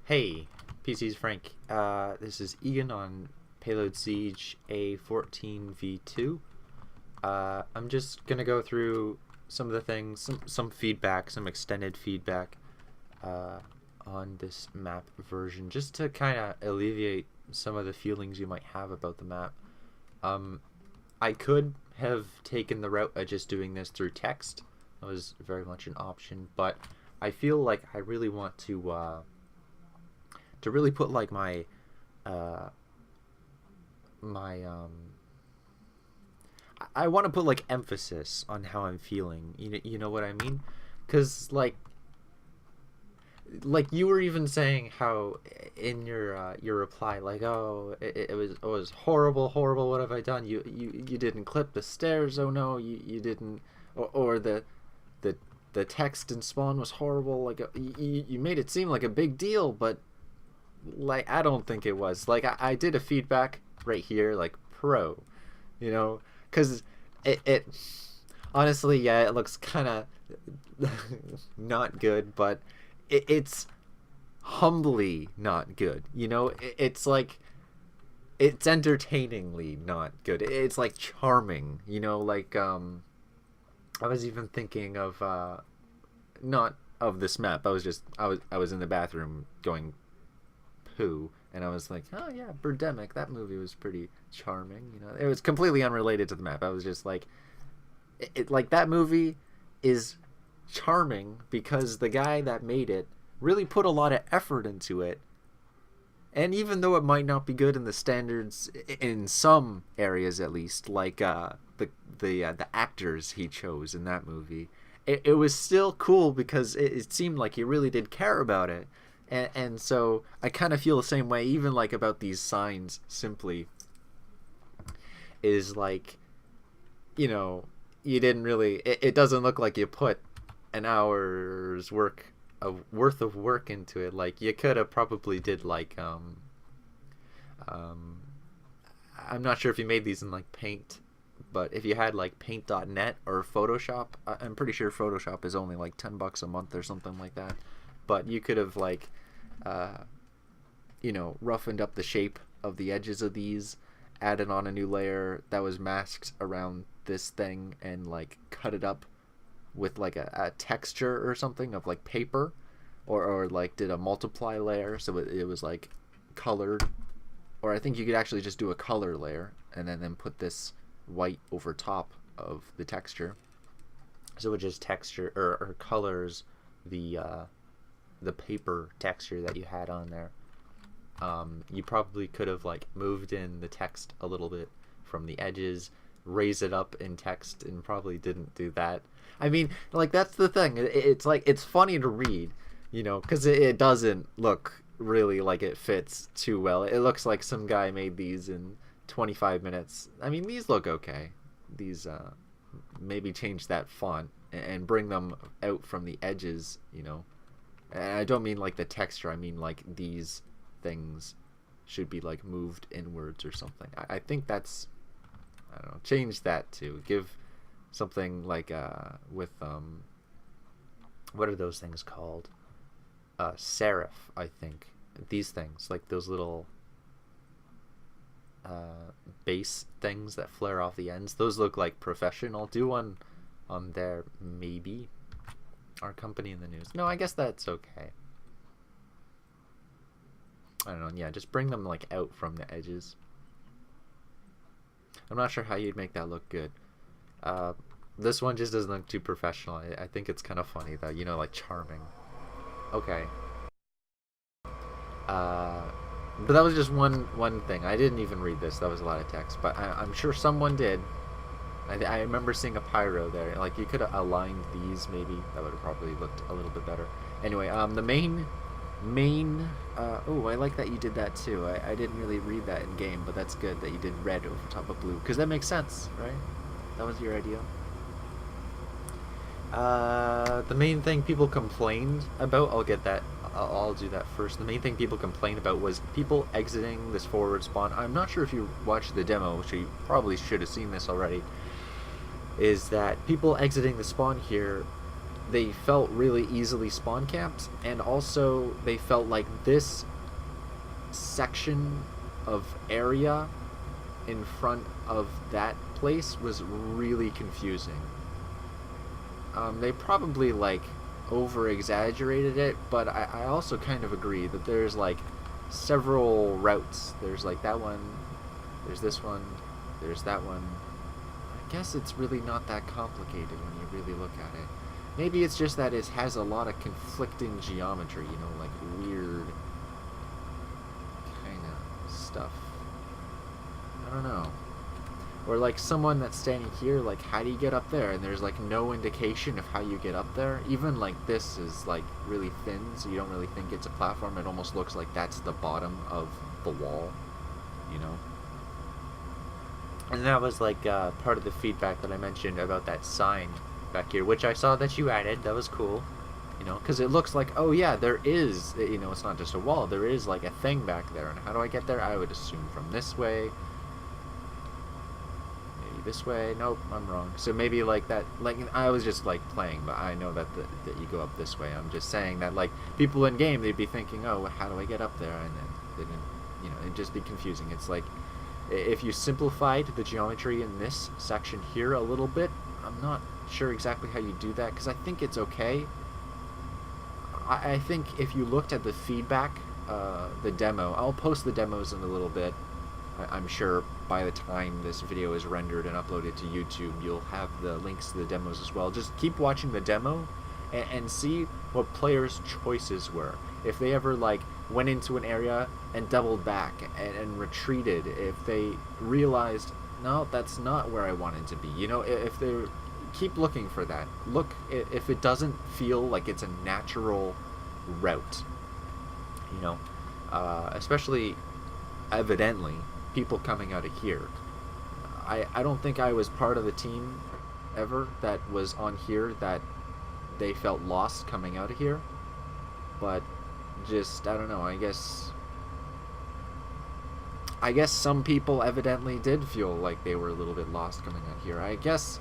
Hey, PC's Frank. This is Egan on Payload Siege A14v2. I'm just gonna go through some of the things, some feedback, some extended feedback on this map version, just to kind of alleviate some of the feelings you might have about the map. I could have taken the route of just doing this through text. That was very much an option, but I feel like I really want to really put like uh my I want to put like emphasis on how I'm feeling. You know what I mean? Cuz like you were even saying how in your reply, like, oh, it was horrible, what have I done? You didn't clip the stairs. Oh no, you didn't. Or the the text in Spawn was horrible. Like, you made it seem like a big deal, but like, I don't think it was. Like, I did a feedback right here, like, pro, because it honestly, yeah, it looks kind of not good, but it's humbly not good. It's like, it's entertainingly not good. It's like charming, like, I was even thinking of not of this map. I was in the bathroom going poo, and I was like, oh yeah, Birdemic, that movie was pretty charming. It was completely unrelated to the map. I was just like, like, that movie is charming because the guy that made it really put a lot of effort into it. And even though it might not be good in the standards, in some areas at least, like the actors he chose in that movie, it was still cool because it seemed like he really did care about it. And so I kind of feel the same way, even like about these signs. Simply is like, you didn't really. It doesn't look like you put an hour's worth of work into it. Like, you could have probably did like I'm not sure if you made these in like Paint, but if you had like paint.net or Photoshop, I'm pretty sure Photoshop is only like $10 a month or something like that. But you could have like roughened up the shape of the edges of these, added on a new layer that was masked around this thing, and like cut it up with like a texture or something of like paper, or like did a multiply layer so it was like colored. Or I think you could actually just do a color layer and then put this white over top of the texture, so it just texture or colors the paper texture that you had on there. You probably could have like moved in the text a little bit from the edges, raise it up in text, and probably didn't do that. I mean, like, that's the thing. It's like, it's funny to read, because it doesn't look really like it fits too well. It looks like some guy made these in 25 minutes. I mean, these look okay. These maybe change that font and bring them out from the edges. And I don't mean like the texture. I mean like these things should be like moved inwards or something. I think that's, I don't know, change that too. Give something like with what are those things called? Serif, I think. These things, like those little base things that flare off the ends, those look like professional. Do one on there, maybe. Our company in the news. No, I guess that's okay. I don't know. Yeah, just bring them like out from the edges. I'm not sure how you'd make that look good. This one just doesn't look too professional. I think it's kind of funny though, like charming. Okay. But that was just one thing. I didn't even read this. That was a lot of text, but I'm sure someone did. I remember seeing a pyro there. Like, you could have aligned these, maybe. That would have probably looked a little bit better. Anyway, the main oh, I like that you did that too. I didn't really read that in game, but that's good that you did red over top of blue, because that makes sense, right? That was your idea. The main thing people complained about, I'll get that. I'll do that first. The main thing people complained about was people exiting this forward spawn. I'm not sure if you watched the demo, which you probably should have seen this already. Is that people exiting the spawn here they felt really easily spawn camped, and also they felt like this section of area in front of that place was really confusing. They probably like over exaggerated it, but I also kind of agree that there's like several routes. There's like that one, there's this one, there's that one. I guess it's really not that complicated when you really look at it. Maybe it's just that it has a lot of conflicting geometry, you know, like weird kind of stuff. I don't know. Or like someone that's standing here, like how do you get up there? And there's like no indication of how you get up there. Even like this is like really thin, so you don't really think it's a platform. It almost looks like that's the bottom of the wall, you know? And that was like part of the feedback that I mentioned about that sign back here, which I saw that you added. That was cool, you know, because it looks like, oh yeah, there is, you know, it's not just a wall. There is like a thing back there. And how do I get there? I would assume from this way. This way. Nope, I'm wrong. So maybe like that, like I was just like playing, but I know that that you go up this way. I'm just saying that like people in game, they'd be thinking, oh, how do I get up there? And then they didn't, you know, it'd just be confusing. It's like if you simplified the geometry in this section here a little bit, I'm not sure exactly how you do that, because I think it's okay. I think if you looked at the feedback, the demo, I'll post the demos in a little bit. I'm sure by the time this video is rendered and uploaded to YouTube, you'll have the links to the demos as well. Just keep watching the demo and see what players' choices were. If they ever like went into an area and doubled back and retreated, if they realized, no, that's not where I wanted to be. You know, if they keep looking for that. Look, if it doesn't feel like it's a natural route, you know, especially evidently people coming out of here. I don't think I was part of the team ever that was on here that they felt lost coming out of here, but just, I don't know, I guess some people evidently did feel like they were a little bit lost coming out here. I guess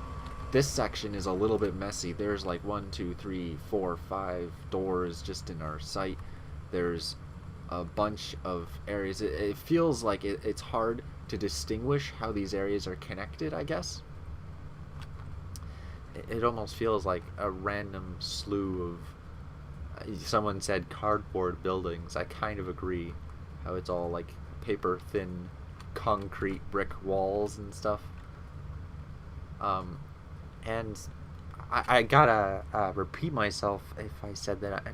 this section is a little bit messy. There's like 1, 2, 3, 4, 5 doors just in our sight. There's a bunch of areas. It feels like it's hard to distinguish how these areas are connected, I guess. It almost feels like a random slew of, someone said cardboard buildings. I kind of agree, how it's all like paper thin concrete brick walls and stuff. And I gotta repeat myself if I said that.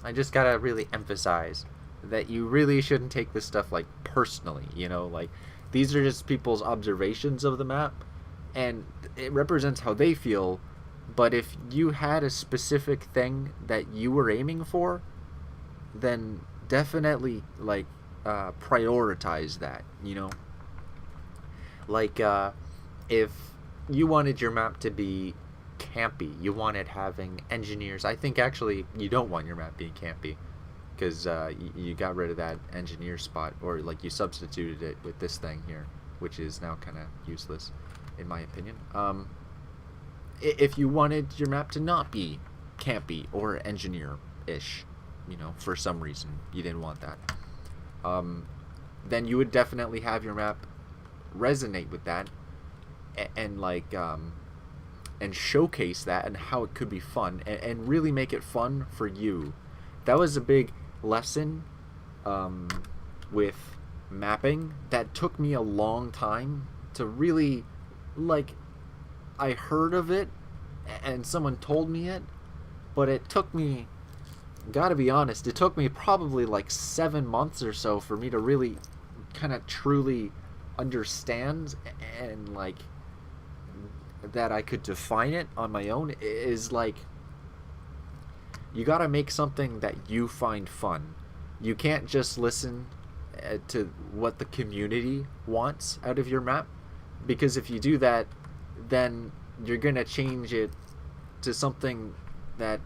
I just gotta really emphasize that you really shouldn't take this stuff like personally, you know, like these are just people's observations of the map and it represents how they feel. But if you had a specific thing that you were aiming for, then definitely like prioritize that, you know, like if you wanted your map to be campy, you wanted having engineers. I think actually you don't want your map being campy, because you got rid of that engineer spot, or like you substituted it with this thing here, which is now kind of useless in my opinion. If you wanted your map to not be campy or engineer-ish, you know, for some reason you didn't want that, then you would definitely have your map resonate with that and like and showcase that and how it could be fun and really make it fun for you. That was a big lesson with mapping that took me a long time to really, like, I heard of it and someone told me it, but it took me, gotta be honest, it took me probably like 7 months or so for me to really kind of truly understand and like that I could define it on my own. Is like, you gotta make something that you find fun. You can't just listen to what the community wants out of your map, because if you do that, then you're gonna change it to something that,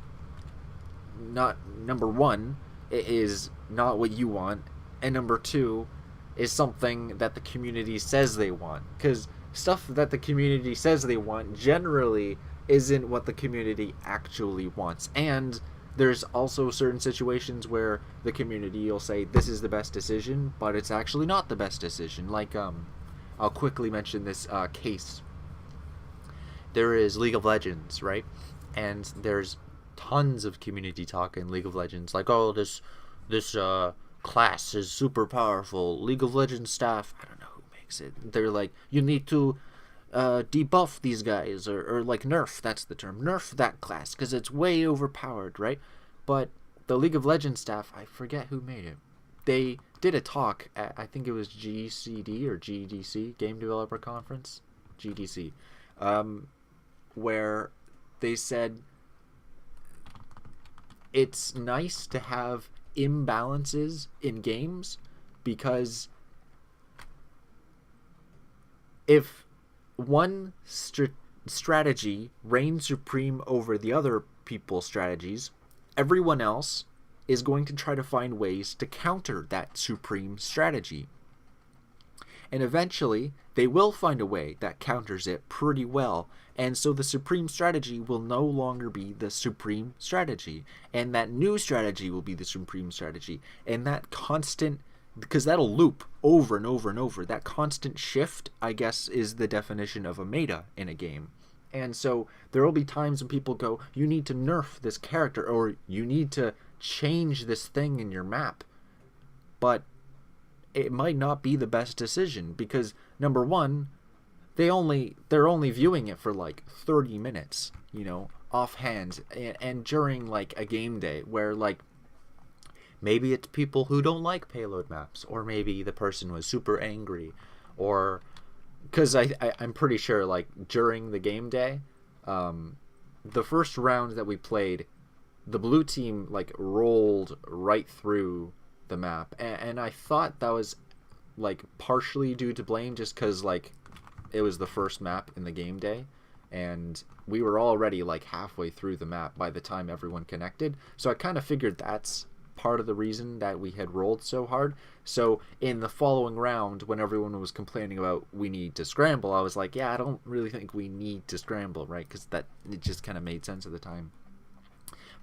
not, number one, is not what you want, and number two is something that the community says they want. Because stuff that the community says they want generally isn't what the community actually wants. And there's also certain situations where the community will say this is the best decision, but it's actually not the best decision. Like I'll quickly mention this case. There is League of Legends, right? And there's tons of community talk in League of Legends, like, oh, this class is super powerful. League of Legends staff, I don't know who makes it. They're like, you need to debuff these guys, or like nerf. That's the term. Nerf that class because it's way overpowered, right? But the League of Legends staff, I forget who made it. They did a talk at, I think it was GCD or GDC, Game Developer Conference, GDC, where they said it's nice to have imbalances in games because if one strategy reigns supreme over the other people's strategies, everyone else is going to try to find ways to counter that supreme strategy. And eventually, they will find a way that counters it pretty well. And so the supreme strategy will no longer be the supreme strategy. And that new strategy will be the supreme strategy. And that constant, because that'll loop over and over and over. That constant shift, I guess, is the definition of a meta in a game. And so there will be times when people go, you need to nerf this character, or you need to change this thing in your map. But it might not be the best decision because, number one, they're only viewing it for like 30 minutes, offhand, and during like a game day where like maybe it's people who don't like payload maps, or maybe the person was super angry, or because I'm pretty sure like during the game day, the first round that we played, the blue team like rolled right through the map, and I thought that was like partially due to blame just because like it was the first map in the game day and we were already like halfway through the map by the time everyone connected, so I kind of figured that's part of the reason that we had rolled so hard. So in the following round, when everyone was complaining about we need to scramble, I was like, yeah, I don't really think we need to scramble, right? Because that it just kind of made sense at the time.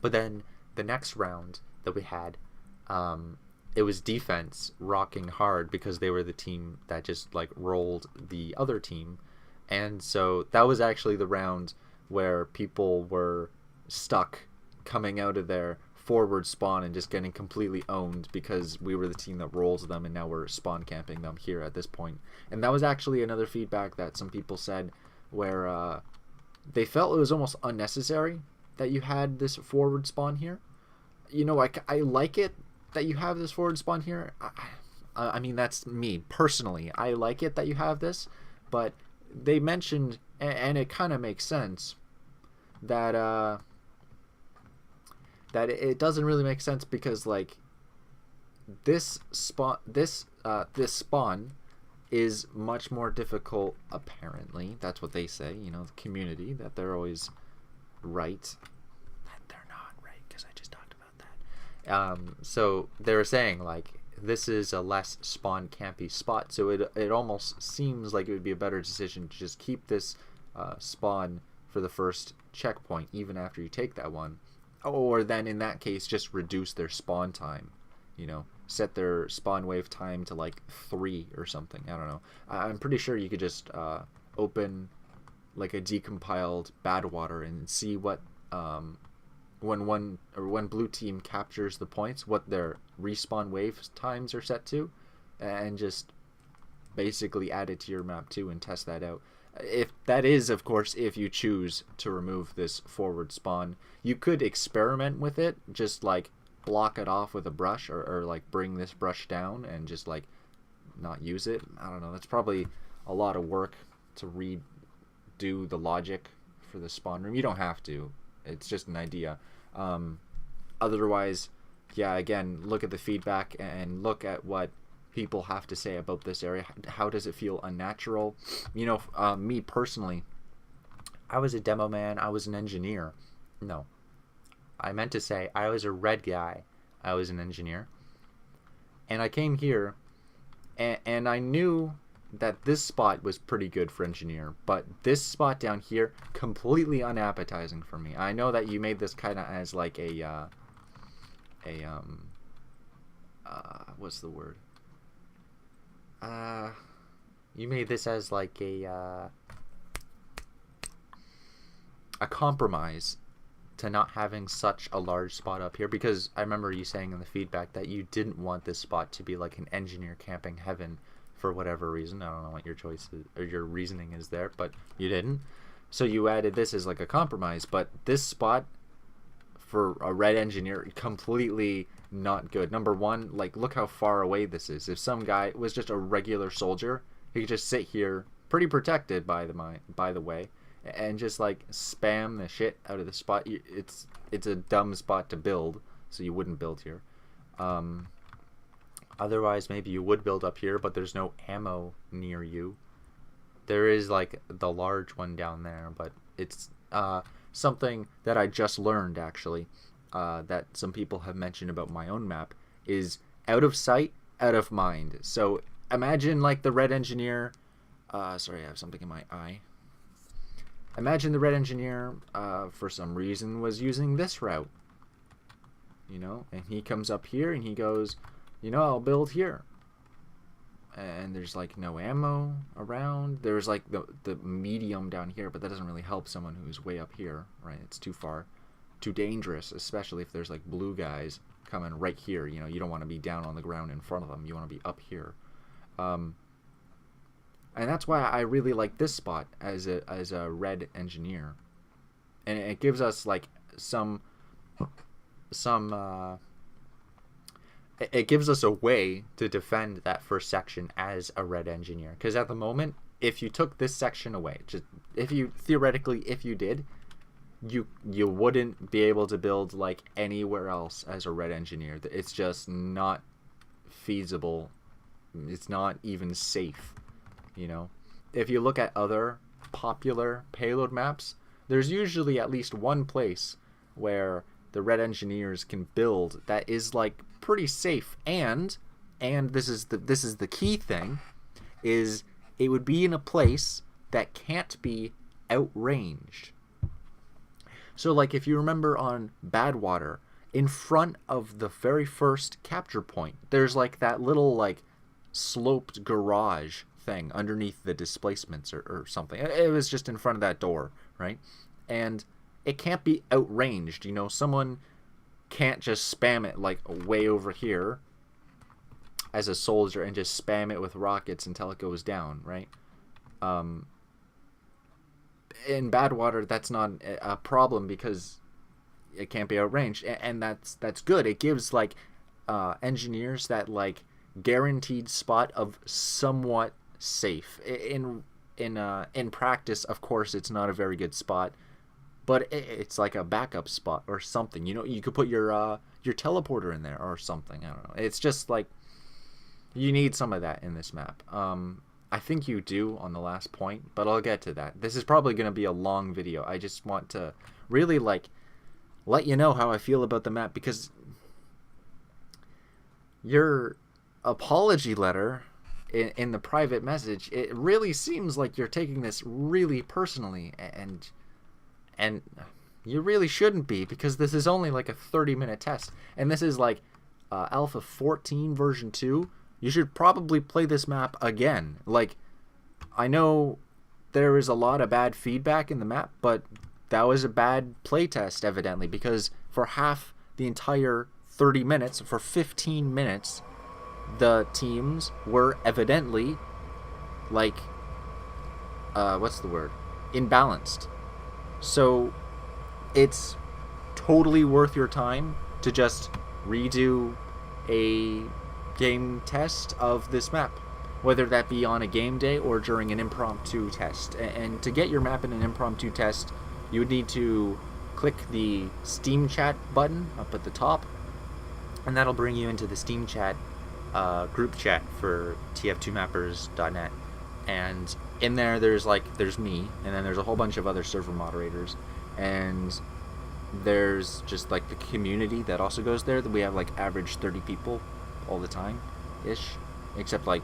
But then the next round that we had, it was defense rocking hard because they were the team that just like rolled the other team. And so that was actually the round where people were stuck coming out of their forward spawn and just getting completely owned because we were the team that rolls them, and now we're spawn camping them here at this point. And that was actually another feedback that some people said, where they felt it was almost unnecessary that you had this forward spawn here. I like it that you have this forward spawn here. I mean, that's me personally. I like it that you have this, but they mentioned, and it kind of makes sense, that that it doesn't really make sense because like this spawn is much more difficult. Apparently, that's what they say. The community, that they're always right. They're not right because I just talked about that. So they were saying like this is a less spawn campy spot, so it almost seems like it would be a better decision to just keep this spawn for the first checkpoint even after you take that one, or then in that case just reduce their spawn time, set their spawn wave time to like 3 or something. I don't know. I'm pretty sure you could just open like a decompiled Badwater and see what when blue team captures the points, what their respawn wave times are set to, and just basically add it to your map too and test that out. If that is, of course, if you choose to remove this forward spawn. You could experiment with it, just like block it off with a brush, or like bring this brush down and just like not use it. I don't know, that's probably a lot of work to redo the logic for the spawn room. You don't have to, it's just an idea. Otherwise, yeah, again, look at the feedback and look at what people have to say about this area. How does it feel unnatural? Me personally, I was a demo man, I was an engineer. No, I meant to say I was a red guy, I was an engineer, and I came here and I knew that this spot was pretty good for engineer, but this spot down here, completely unappetizing for me. I know that you made this kind of as like what's the word? You made this as like a compromise to not having such a large spot up here, because I remember you saying in the feedback that you didn't want this spot to be like an engineer camping heaven for whatever reason. I don't know what your choice is, or your reasoning is there, but you didn't. So you added this as like a compromise, but this spot for a red engineer, completely not good. Number one, like, look how far away this is. If some guy was just a regular soldier, he could just sit here, pretty protected by the way, and just like spam the shit out of the spot. It's a dumb spot to build, so you wouldn't build here. Otherwise, maybe you would build up here, but there's no ammo near you. There is like the large one down there, but it's something that I just learned, actually, that some people have mentioned about my own map, is out of sight, out of mind. So imagine like the red engineer, sorry, I have something in my eye. Imagine the red engineer, for some reason, was using this route, you know, and he comes up here and he goes, you know, I'll build here. And there's like no ammo around. There's like the medium down here, but that doesn't really help someone who's way up here, right? It's too far, too dangerous, especially if there's like blue guys coming right here. You know, you don't want to be down on the ground in front of them. You want to be up here. And that's why I really like this spot as a red engineer, and it gives us like it gives us a way to defend that first section as a red engineer. Because at the moment, if you took this section away, just if you did, you wouldn't be able to build like anywhere else as a red engineer. It's just not feasible. It's not even safe. You know, if you look at other popular payload maps, there's usually at least one place where the red engineers can build that is like pretty safe, and this is the key thing, is it would be in a place that can't be outranged. So like if you remember on Badwater, in front of the very first capture point, there's like that little like sloped garage thing underneath the displacements or something. It was just in front of that door, right? And it can't be outranged. You know, someone can't just spam it like way over here as a soldier and just spam it with rockets until it goes down, right? In Badwater, that's not a problem because it can't be outranged, and that's good. It gives like engineers that like guaranteed spot of somewhat safe. In practice, of course, it's not a very good spot, but it's like a backup spot or something. You know, you could put your teleporter in there or something. I don't know. It's just like you need some of that in this map. I think you do on the last point, but I'll get to that. This is probably going to be a long video. I just want to really like let you know how I feel about the map, because your apology letter in the private message, it really seems like you're taking this really personally, and you really shouldn't be, because this is only like a 30-minute test, and this is like Alpha 14 version 2. You should probably play this map again. Like, I know there is a lot of bad feedback in the map, but that was a bad playtest, evidently, because for half the entire 30 minutes, for 15 minutes, the teams were evidently, like, what's the word? Imbalanced. So, it's totally worth your time to just redo a game test of this map, whether that be on a game day or during an impromptu test. And to get your map in an impromptu test, you would need to click the Steam Chat button up at the top, and that'll bring you into the Steam Chat group chat for tf2mappers.net. And in there, there's me, and then there's a whole bunch of other server moderators, and there's just like the community that also goes there. That we have like average 30 people all the time ish, except like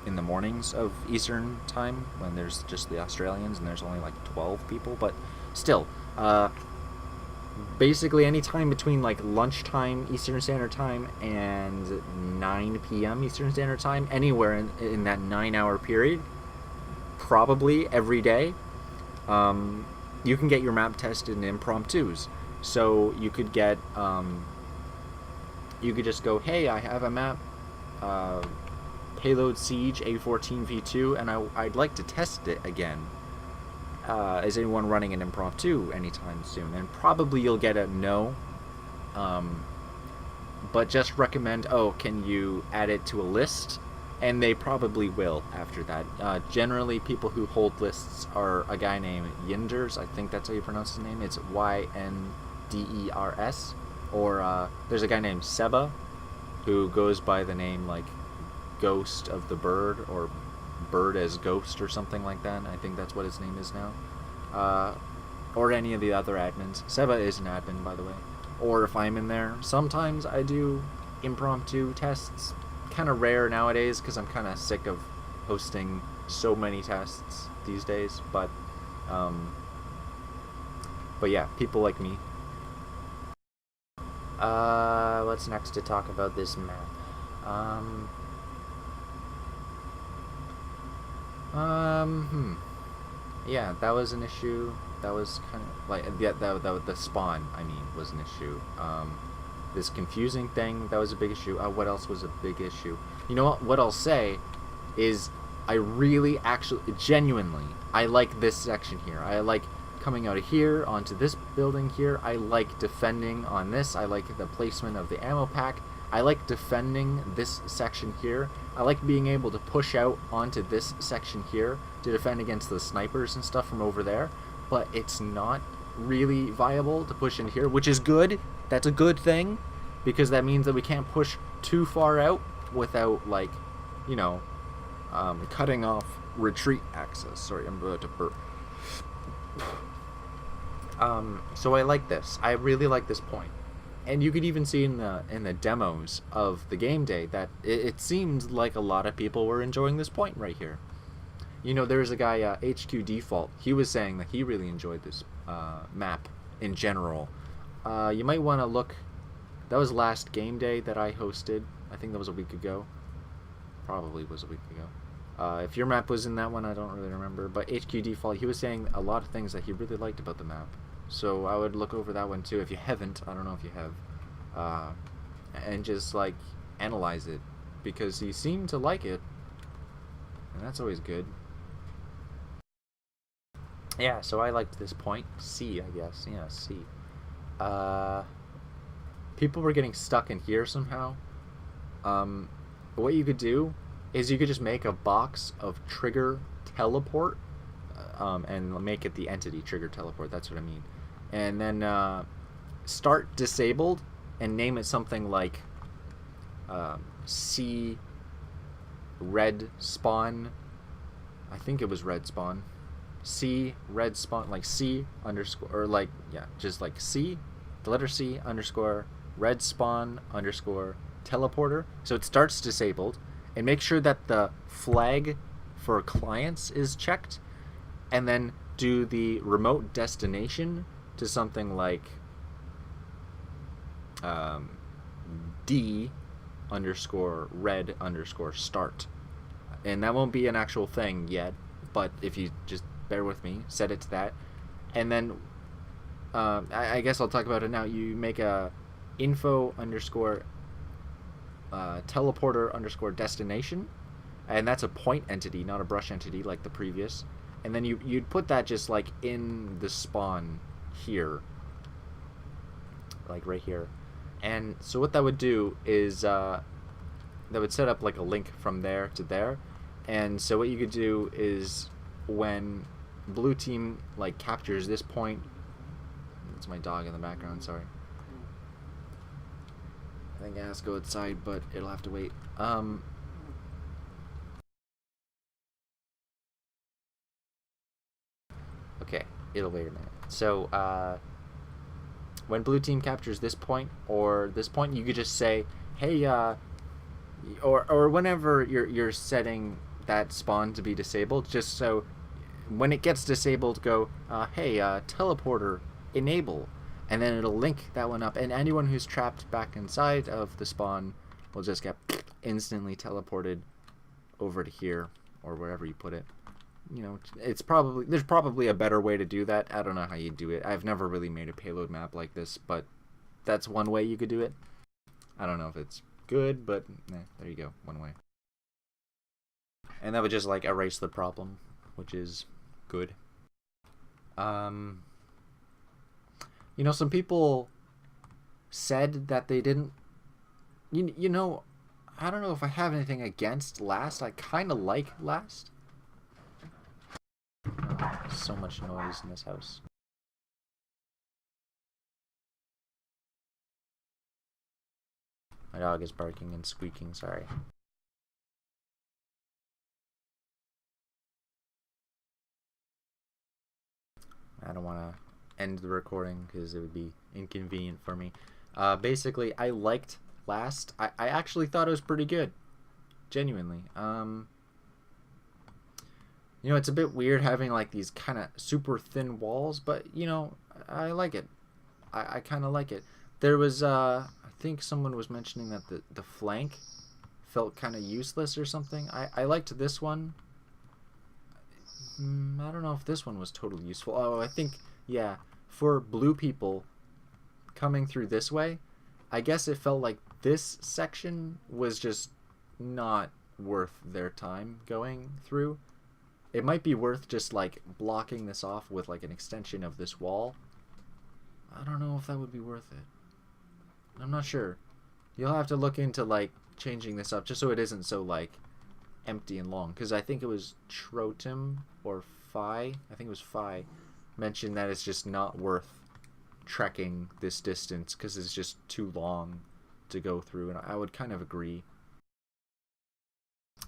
in the mornings of Eastern time when there's just the Australians and there's only like 12 people, but still, basically any time between like lunchtime Eastern Standard Time and 9 p.m. Eastern Standard Time, anywhere in that 9-hour period, probably every day, you can get your map tested in impromptus. So you could get, you could just go, hey, I have a map, Payload Siege A14V2, and I'd like to test it again. Is anyone running an impromptu anytime soon? And probably you'll get a no. But just recommend, oh, can you add it to a list? And they probably will after that. Generally, people who hold lists are a guy named Yinders. I think that's how you pronounce his name. It's Ynders. Or there's a guy named Seba who goes by the name like Ghost of the Bird or Bird as Ghost or something like that. I think that's what his name is now. Or any of the other admins. Seba is an admin, by the way. Or if I'm in there, sometimes I do impromptu tests. Kind of rare nowadays because I'm kind of sick of hosting so many tests these days. But yeah, people like me. What's next to talk about this map? Yeah, that was an issue. That was kind of like, yeah, that the spawn, I mean, was an issue. This confusing thing, that was a big issue. What else was a big issue? You know what I'll say is I really, actually, genuinely, I like this section here. I like coming out of here onto this building here. I like defending on this. I like the placement of the ammo pack. I like defending this section here. I like being able to push out onto this section here to defend against the snipers and stuff from over there. But it's not really viable to push in here, which is good. That's a good thing, because that means that we can't push too far out without, like, you know, cutting off retreat access. Sorry, I'm about to burp. So I like this. I really like this point. And you could even see in the demos of the game day that it seemed like a lot of people were enjoying this point right here. You know, there's a guy, HQ Default. He was saying that he really enjoyed this map in general. You might want to look. That was last game day that I hosted. I think that was a week ago. Probably was a week ago. If your map was in that one, I don't really remember. But HQ Default, he was saying a lot of things that he really liked about the map. So I would look over that one too. If you haven't, I don't know if you have, and just like analyze it, because he seemed to like it, and that's always good. Yeah, so I liked this point. C, I guess. Yeah, C. People were getting stuck in here somehow. What you could do is you could just make a box of trigger teleport, and make it the entity trigger teleport. That's what I mean. And then start disabled and name it something like C red spawn. I think it was red spawn. C red spawn, like C underscore, or like, yeah, just like C, the letter C underscore red spawn underscore teleporter. So it starts disabled, and make sure that the flag for clients is checked, and then do the remote destination to something like D underscore red underscore start. And that won't be an actual thing yet, but if you just bear with me, set it to that. And then I guess I'll talk about it now. You make a info underscore teleporter underscore destination, and that's a point entity, not a brush entity like the previous. And then you'd put that just like in the spawn here, like right here. And so what that would do is that would set up like a link from there to there. And so what you could do is when blue team like captures this point, it's my dog in the background, sorry. I think I have to go outside, but it'll have to wait. Okay, it'll wait a minute. So, when blue team captures this point or this point, you could just say, hey, or whenever you're setting that spawn to be disabled, just so when it gets disabled, go, hey, teleporter, enable. And then it'll link that one up, and anyone who's trapped back inside of the spawn will just get instantly teleported over to here, or wherever you put it. You know, there's probably a better way to do that. I don't know how you do it. I've never really made a payload map like this, but that's one way you could do it. I don't know if it's good, but there you go, one way. And that would just like erase the problem, which is good. You know, some people said that they didn't. You know, I don't know if I have anything against last. I kind of like last. Oh, so much noise in this house. My dog is barking and squeaking, sorry. I don't want to end the recording because it would be inconvenient for me. Basically, I liked last. I actually thought it was pretty good. Genuinely. You know, it's a bit weird having like these kind of super thin walls, but you know, I like it. I kind of like it. There was, I think someone was mentioning that the flank felt kind of useless or something. I liked this one. I don't know if this one was totally useful. Oh, I think, yeah, for blue people coming through this way, I guess it felt like this section was just not worth their time going through. It might be worth just like blocking this off with like an extension of this wall. I don't know if that would be worth it. I'm not sure. You'll have to look into like changing this up just so it isn't so like empty and long, because I think it was Trotem or Phi, I think it was Phi, mentioned that it's just not worth trekking this distance because it's just too long to go through, and I would kind of agree.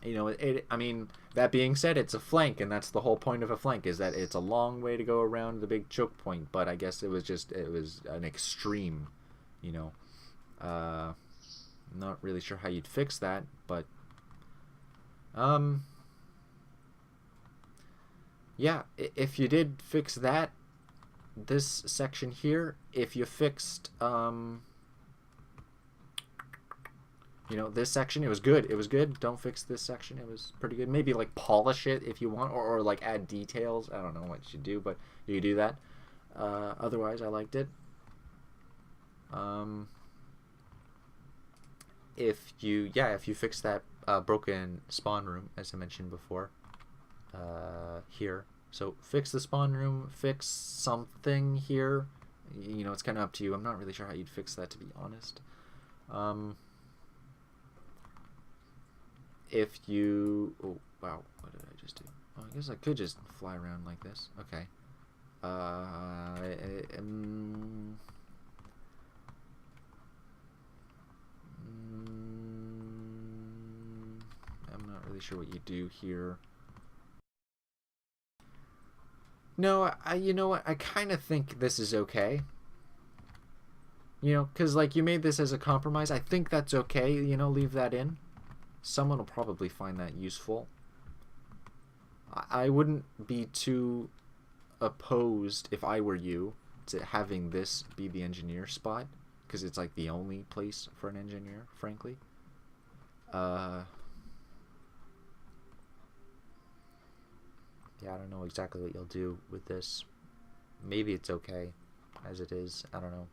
You know, I mean, that being said, it's a flank, and that's the whole point of a flank, is that it's a long way to go around the big choke point, but I guess it was an extreme, you know. I'm not really sure how you'd fix that, but yeah, if you did fix that, this section here, if you fixed you know, this section, it was good. It was good. Don't fix this section. It was pretty good. Maybe like polish it if you want, or like add details. I don't know what you should do, but you could do that. Otherwise, I liked it. If you fix that broken spawn room, as I mentioned before, here. So fix the spawn room, fix something here. You know, it's kind of up to you. I'm not really sure how you'd fix that, to be honest. If you... Oh, wow. What did I just do? Oh, I guess I could just fly around like this. Okay. I'm not really sure what you do here. No, you know what? I kind of think this is okay. You know, because, like, you made this as a compromise. I think that's okay. You know, leave that in. Someone will probably find that useful. I wouldn't be too opposed, if I were you, to having this be the engineer spot, because it's like the only place for an engineer, frankly. Yeah, I don't know exactly what you'll do with this. Maybe it's okay as it is. I don't know.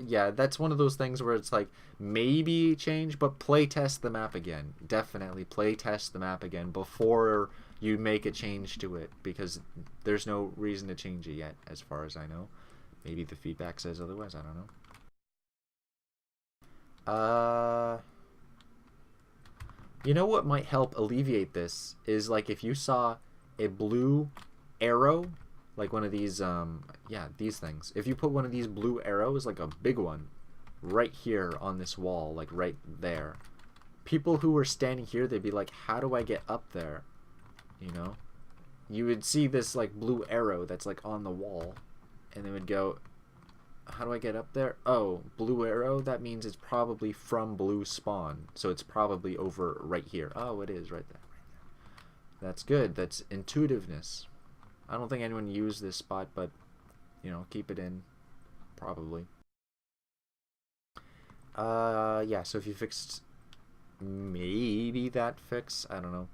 Yeah, that's one of those things where it's like, maybe change, but play test the map again. Definitely play test the map again before you make a change to it, because there's no reason to change it yet, as far as I know. Maybe the feedback says otherwise, I don't know. You know what might help alleviate this is, like, if you saw a blue arrow, like one of these, yeah, these things. If you put one of these blue arrows, like a big one, right here on this wall, like right there, people who were standing here, they'd be like, how do I get up there? You know? You would see this, like, blue arrow that's, like, on the wall, and they would go, how do I get up there? Oh, blue arrow? That means it's probably from blue spawn, so it's probably over right here. Oh, it is right there. That's good. That's intuitiveness. I don't think anyone used this spot, but, you know, keep it in. Probably. Yeah, so if you fixed maybe that fix, I don't know.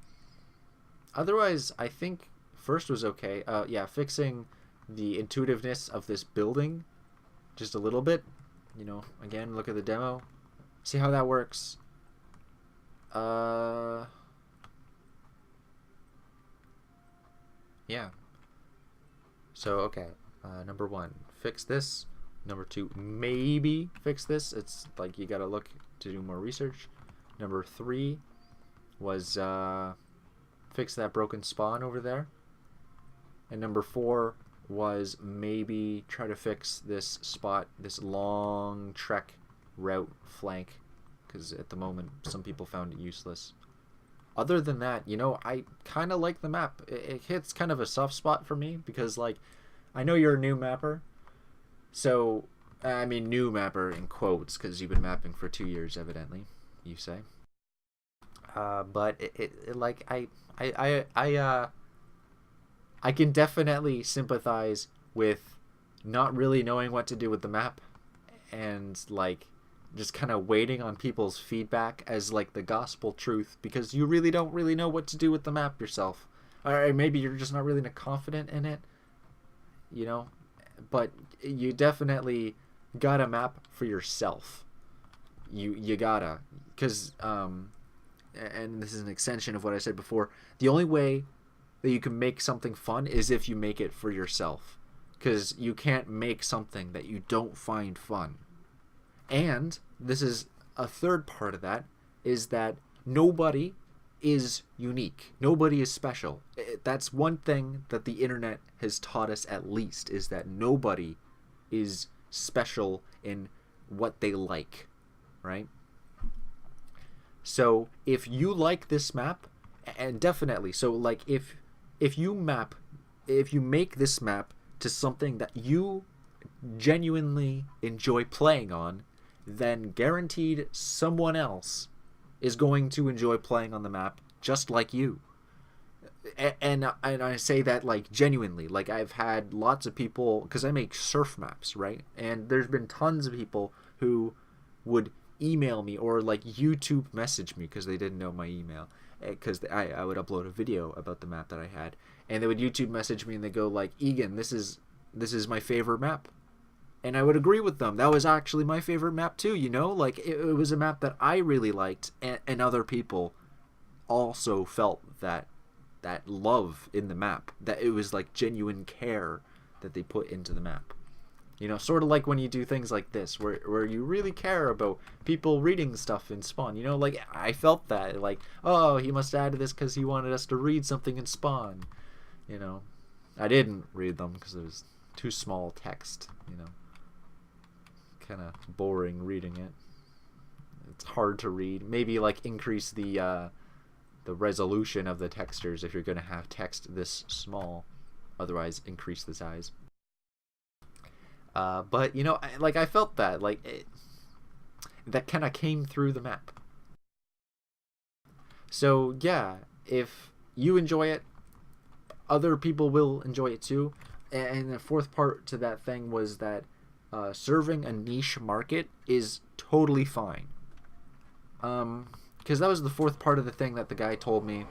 Otherwise, I think first was okay. Yeah, fixing the intuitiveness of this building just a little bit. You know, again, look at the demo. See how that works. Yeah. So, okay. Number one, fix this. Number two, maybe fix this. It's like you gotta look to do more research. Number three was fix that broken spawn over there. And number four was maybe try to fix this spot, this long trek route flank, because at the moment some people found it useless. Other than that, you know, I kind of like the map. It hits kind of a soft spot for me because, like, I know you're a new mapper. So, I mean, new mapper in quotes, because you've been mapping for 2 years, evidently, you say. But I can definitely sympathize with not really knowing what to do with the map, and like just kind of waiting on people's feedback as like the gospel truth, because you really don't really know what to do with the map yourself, or maybe you're just not really confident in it, you know. But you definitely got a map for yourself. You gotta, because and this is an extension of what I said before. The only way that you can make something fun is if you make it for yourself, because you can't make something that you don't find fun. And this is a third part of that, is that nobody is unique. Nobody is special. That's one thing that the internet has taught us, at least, is that nobody is special in what they like, right? So if you like this map, and definitely, so like if you make this map to something that you genuinely enjoy playing on, then guaranteed someone else is going to enjoy playing on the map just like you. And I say that like genuinely. Like, I've had lots of people, because I make surf maps, right? And there's been tons of people who would email me or like YouTube message me because they didn't know my email, because I would upload a video about the map that I had, and they would YouTube message me and they go like, Egan, this is my favorite map. And I would agree with them. That was actually my favorite map too, you know? Like, it was a map that I really liked, and other people also felt that love in the map, that it was like genuine care that they put into the map. You know, sort of like when you do things like this, where you really care about people reading stuff in Spawn. You know, like, I felt that. Like, oh, he must have added this because he wanted us to read something in Spawn. You know, I didn't read them because it was too small text, you know. Kind of boring reading it. It's hard to read. Maybe, like, increase the resolution of the textures if you're going to have text this small. Otherwise, increase the size. But, you know, I felt that. Like, that kind of came through the map. So, yeah, if you enjoy it, other people will enjoy it too. And the fourth part to that thing was that serving a niche market is totally fine. Because that was the fourth part of the thing that the guy told me.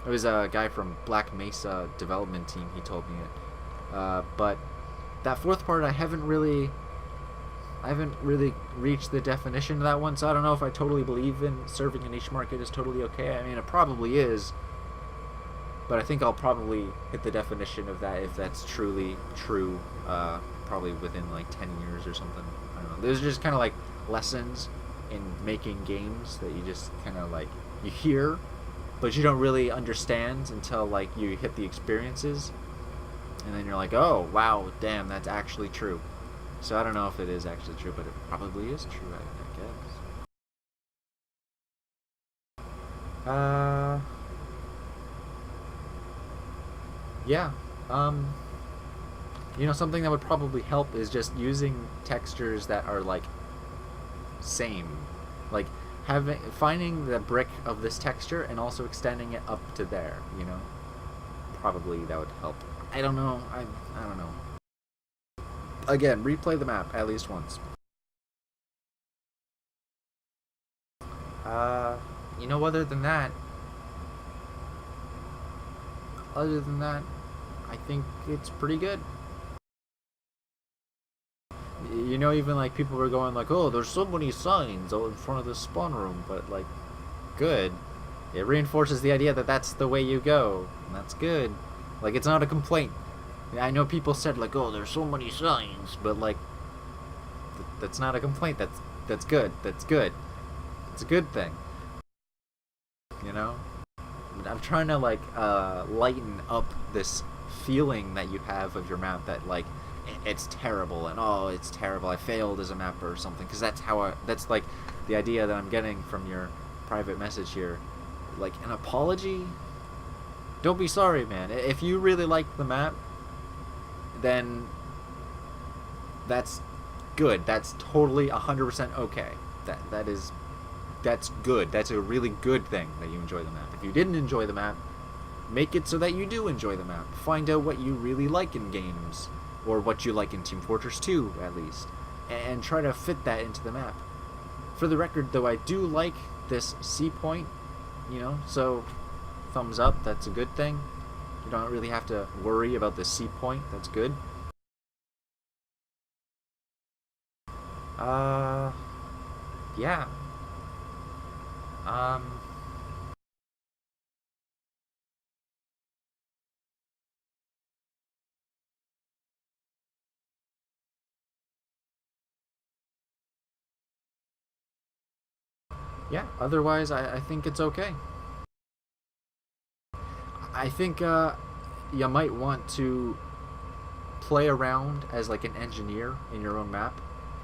It was a guy from Black Mesa development team. He told me it. But that fourth part, I haven't really reached the definition of that one, so I don't know if I totally believe in serving a niche market is totally okay. I mean, it probably is, but I think I'll probably hit the definition of that if that's truly true, probably within like 10 years or something. I don't know. There's just kind of like lessons in making games that you just kind of like, you hear, but you don't really understand until like you hit the experiences. And then you're like, oh, wow, damn, that's actually true. So I don't know if it is actually true, but it probably is true, I guess. Yeah. You know, something that would probably help is just using textures that are, like, same. Like, finding the brick of this texture and also extending it up to there, you know? Probably that would help. I don't know. I don't know. Again, replay the map at least once. You know, Other than that, I think it's pretty good. You know, even like people were going like, oh, there's so many signs out in front of the spawn room, but like, good. It reinforces the idea that that's the way you go, and that's good. Like, it's not a complaint. I know people said like, oh, there's so many signs, but like, that's not a complaint. That's good. That's good. It's a good thing. You know? I'm trying to like lighten up this feeling that you have of your map that like it's terrible and oh, it's terrible, I failed as a mapper or something, because that's like the idea that I'm getting from your private message here. Like, an apology? Don't be sorry, man. If you really like the map, then that's good. That's totally 100% okay. That's good. That's a really good thing that you enjoy the map. If you didn't enjoy the map, make it so that you do enjoy the map. Find out what you really like in games, or what you like in Team Fortress 2, at least, and try to fit that into the map. For the record, though, I do like this C point, you know, so thumbs up, that's a good thing. You don't really have to worry about the C point, that's good. Yeah. Yeah, otherwise I think it's okay. I think you might want to play around as like an engineer in your own map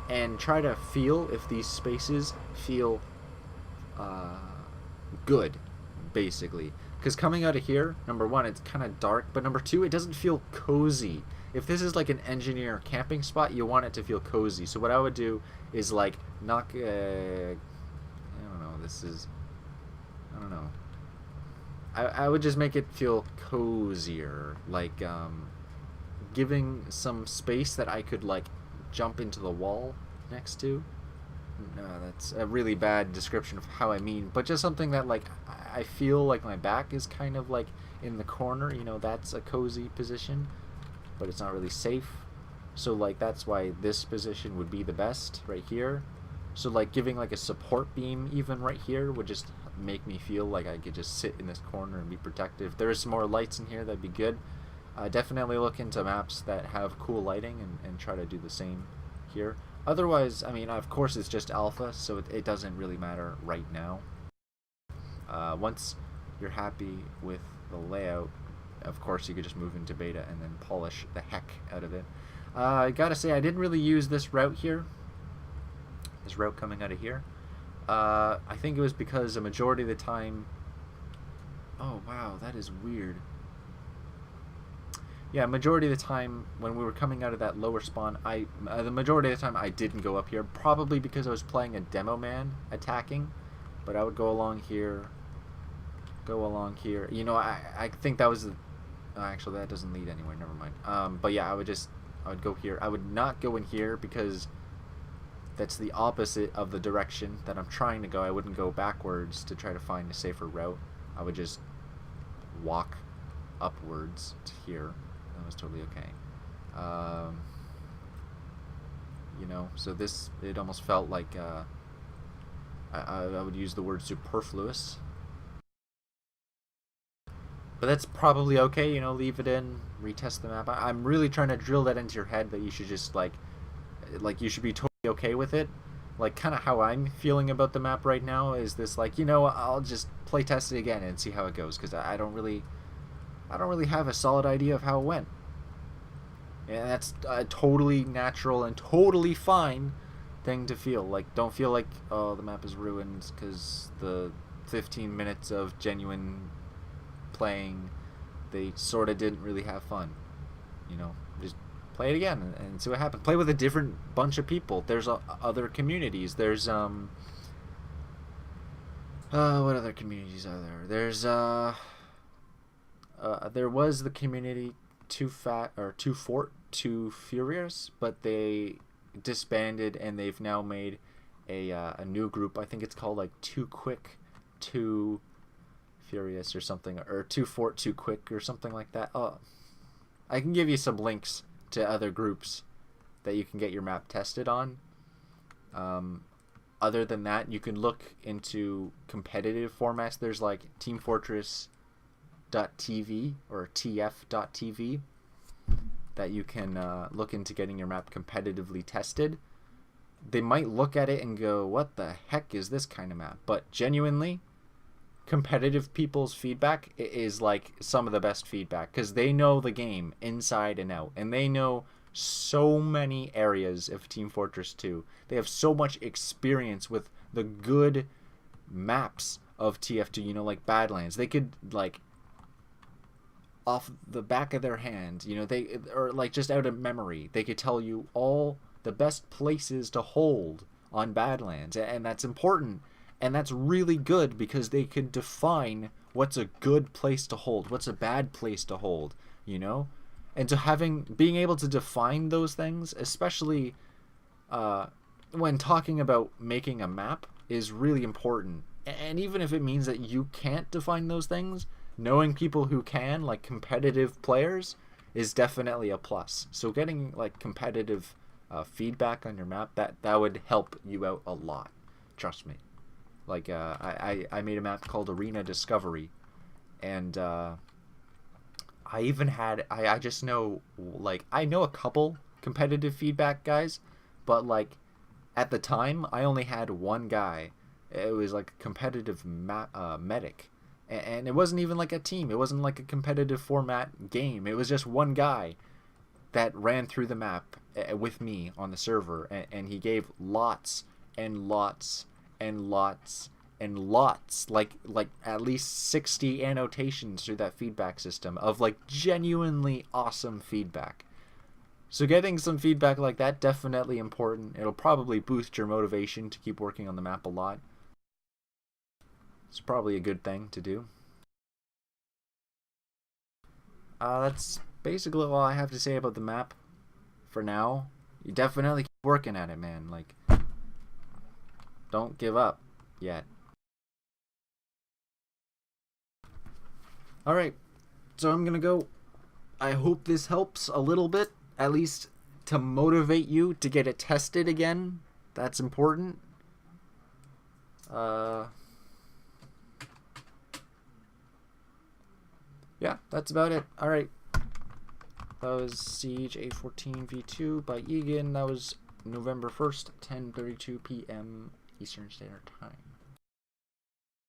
and try to feel if these spaces feel good, basically. Because coming out of here, number one, it's kind of dark, but number two, it doesn't feel cozy. If this is like an engineer camping spot, you want it to feel cozy. So what I would do is like knock. I don't know. I don't know. I would just make it feel cozier, like giving some space that I could like jump into the wall next to. No, that's a really bad description of how I mean, but just something that like I feel like my back is kind of like in the corner, you know, that's a cozy position, but it's not really safe. So like that's why this position would be the best right here. So like giving like a support beam even right here would just make me feel like I could just sit in this corner and be protected. If there's some more lights in here, that'd be good. Definitely look into maps that have cool lighting and try to do the same here. Otherwise, I mean, of course it's just alpha, so it doesn't really matter right now. Once you're happy with the layout, of course you could just move into beta and then polish the heck out of it. I gotta say, I didn't really use this route here. This route coming out of here. I think it was because a majority of the time... Oh, wow, that is weird. Yeah, majority of the time when we were coming out of that lower spawn, the majority of the time I didn't go up here, probably because I was playing a demo man attacking, but I would go along here, You know, I think that was actually that doesn't lead anywhere, never mind. But yeah, I would go here. I would not go in here because that's the opposite of the direction that I'm trying to go. I wouldn't go backwards to try to find a safer route. I would just walk upwards to here. That was totally okay. You know, so this, it almost felt like I would use the word superfluous. But that's probably okay, you know, leave it in, retest the map. I'm really trying to drill that into your head that you should just, like you should be totally okay with it. Like, kind of how I'm feeling about the map right now is this, like, you know, I'll just play test it again and see how it goes, because I don't really have a solid idea of how it went. And that's a totally natural and totally fine thing to feel. Like, don't feel like, oh, the map is ruined because the 15 minutes of genuine playing, they sort of didn't really have fun. You know, just play it again and see what happens. Play with a different bunch of people. There's other communities. There's What other communities are there? There was the community Too Fat or Too Fort, Too Furious, but they disbanded and they've now made a new group. I think it's called like Too Quick, Too Furious or something, or Too Fort, Too Quick or something like that. I can give you some links to other groups that you can get your map tested on. Other than that, you can look into competitive formats. There's like Team Fortress .tv or tf.tv that you can look into getting your map competitively tested. They might look at it and go, what the heck is this kind of map? But genuinely, competitive people's feedback is like some of the best feedback, because they know the game inside and out, and they know so many areas of Team Fortress 2. They have so much experience with the good maps of TF2, you know, like Badlands. They could, like, off the back of their hand, you know, they, or like just out of memory, they could tell you all the best places to hold on Badlands, and that's important, and that's really good because they could define what's a good place to hold, what's a bad place to hold, you know. And to being able to define those things, especially when talking about making a map, is really important. And even if it means that you can't define those things, knowing people who can, like competitive players, is definitely a plus. So getting like competitive feedback on your map, that would help you out a lot. Trust me. Like I made a map called Arena Discovery, and I even had I just know, like, I know a couple competitive feedback guys, but like at the time I only had one guy. It was like a competitive medic, and it wasn't even like a team. It wasn't like a competitive format game. It was just one guy that ran through the map with me on the server, and he gave lots and lots and lots and lots, like at least 60 annotations through that feedback system of like genuinely awesome feedback. So getting some feedback like that, definitely important. It'll probably boost your motivation to keep working on the map a lot. It's probably a good thing to do. That's basically all I have to say about the map for now. You definitely keep working at it, man. Like, don't give up yet. Alright, so I'm gonna go. I hope this helps a little bit, at least to motivate you to get it tested again. That's important. Yeah, that's about it. Alright. That was Siege A14 V2 by Egan. That was November 1st, 10:32 p.m. Eastern Standard Time.